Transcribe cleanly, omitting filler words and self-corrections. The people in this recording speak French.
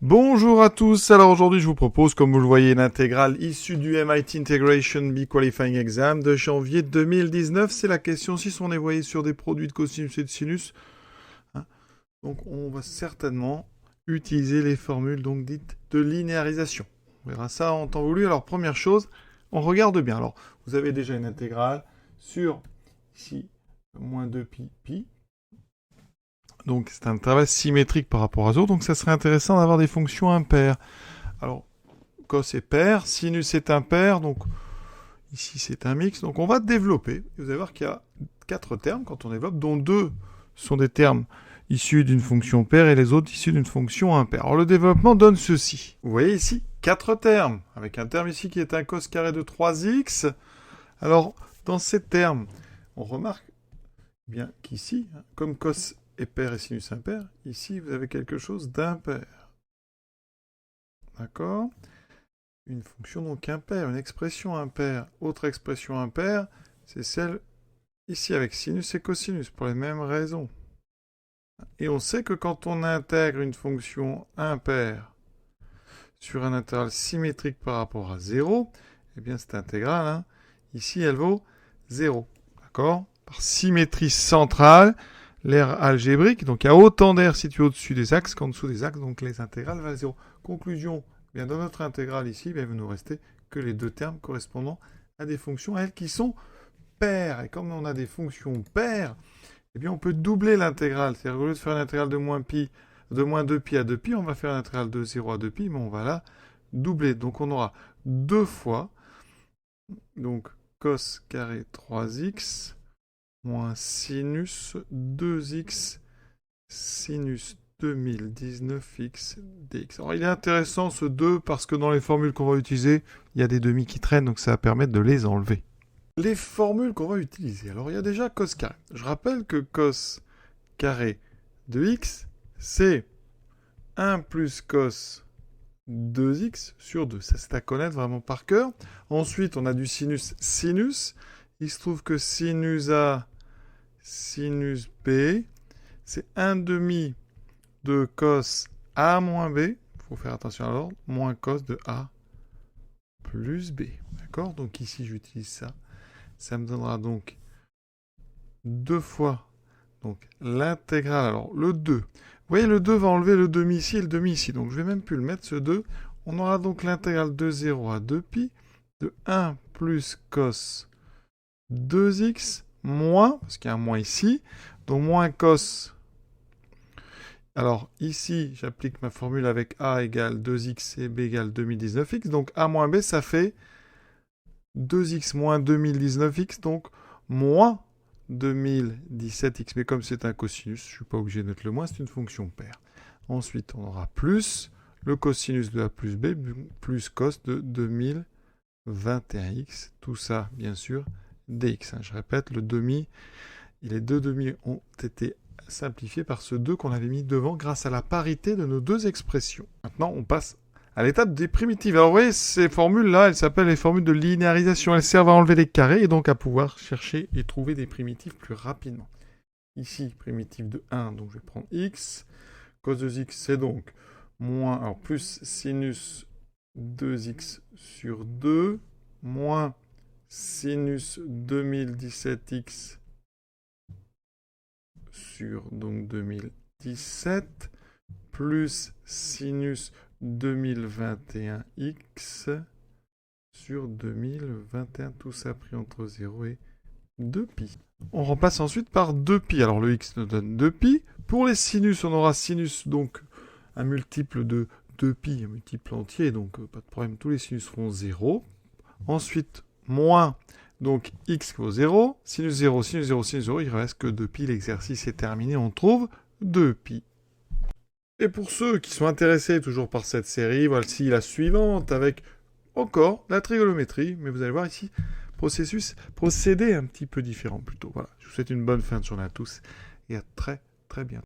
Bonjour à tous, alors aujourd'hui je vous propose, comme vous le voyez, une intégrale issue du MIT Integration Bee Qualifying Exam de janvier 2019. C'est la question 6, on est voyé sur des produits de cosinus et de sinus. Donc on va certainement utiliser les formules donc dites de linéarisation. On verra ça en temps voulu. Alors première chose, on regarde bien. Alors vous avez déjà une intégrale sur ici moins 2pi pi. Donc c'est un intervalle symétrique par rapport à ça, donc ça serait intéressant d'avoir des fonctions impaires. Alors, cos est pair, sinus est impair, donc ici c'est un mix. Donc on va développer. Vous allez voir qu'il y a 4 termes quand on développe, dont 2 sont des termes issus d'une fonction paire et les autres issus d'une fonction impaire. Alors le développement donne ceci. Vous voyez ici 4 termes, avec un terme ici qui est un cos carré de 3x. Alors dans ces termes, on remarque bien qu'ici, comme cos et pair et sinus impair, ici vous avez quelque chose d'impair. D'accord? Une fonction donc impaire, une expression impaire. Autre expression impaire, c'est celle ici avec sinus et cosinus, pour les mêmes raisons. Et on sait que quand on intègre une fonction impaire sur un intervalle symétrique par rapport à 0, eh bien cette intégrale, ici elle vaut 0. D'accord? Par symétrie centrale, l'aire algébrique, donc il y a autant d'air situé au-dessus des axes qu'en dessous des axes, donc les intégrales valent 0. Conclusion, bien dans notre intégrale ici, bien, il ne nous rester que les deux termes correspondant à des fonctions, elles, qui sont paires. Et comme on a des fonctions paires, eh bien on peut doubler l'intégrale. C'est-à-dire qu'au lieu de faire une intégrale de moins 2pi à 2pi, on va faire une intégrale de 0 à 2pi, mais on va la doubler. Donc on aura 2 fois, donc cos carré 3x, moins sinus 2x sinus 2019x dx. Alors il est intéressant ce 2 parce que dans les formules qu'on va utiliser, il y a des demi qui traînent, donc ça va permettre de les enlever. Les formules qu'on va utiliser. Alors il y a déjà cos carré. Je rappelle que cos carré de x, c'est 1 plus cos 2x sur 2. Ça c'est à connaître vraiment par cœur. Ensuite on a du sinus sinus. Il se trouve que sinus A sinus B, c'est 1 demi de cos A moins B, il faut faire attention à l'ordre, moins cos de A plus B. D'accord? Donc ici, j'utilise ça. Ça me donnera donc 2 fois donc l'intégrale. Alors, le 2. Vous voyez, le 2 va enlever le demi ici et le demi ici. Donc, je vais même plus le mettre, ce 2. On aura donc l'intégrale de 0 à 2pi de 1 plus cos 2x moins, parce qu'il y a un moins ici, donc moins cos. Alors ici, j'applique ma formule avec A égale 2x et B égale 2019x. Donc A moins B, ça fait 2x moins 2019x, donc moins 2017x. Mais comme c'est un cosinus, je ne suis pas obligé de mettre le moins, c'est une fonction paire. Ensuite, on aura plus le cosinus de A plus B, plus cos de 2021x. Tout ça, bien sûr, dx. Je répète, le demi, les deux demi ont été simplifiés par ce 2 qu'on avait mis devant grâce à la parité de nos deux expressions. Maintenant, on passe à l'étape des primitives. Alors, vous voyez, ces formules-là, elles s'appellent les formules de linéarisation. Elles servent à enlever les carrés et donc à pouvoir chercher et trouver des primitives plus rapidement. Ici, primitive de 1, donc je vais prendre x. Cos de x, c'est donc moins, alors plus sinus 2x sur 2, moins sinus 2017x sur donc 2017 plus sinus 2021x sur 2021, tout ça pris entre 0 et 2pi. On remplace ensuite par 2pi. Alors le x nous donne 2pi. Pour les sinus, on aura sinus donc un multiple de 2pi, un multiple entier, donc pas de problème, tous les sinus feront 0. Ensuite, moins donc x vaut 0, sinus 0, sinus 0, sinus 0, il ne reste que 2pi, l'exercice est terminé, on trouve 2pi. Et pour ceux qui sont intéressés toujours par cette série, voici la suivante avec encore la trigonométrie, mais vous allez voir ici, procédé un petit peu différent plutôt. Voilà, je vous souhaite une bonne fin de journée à tous et à très très bientôt.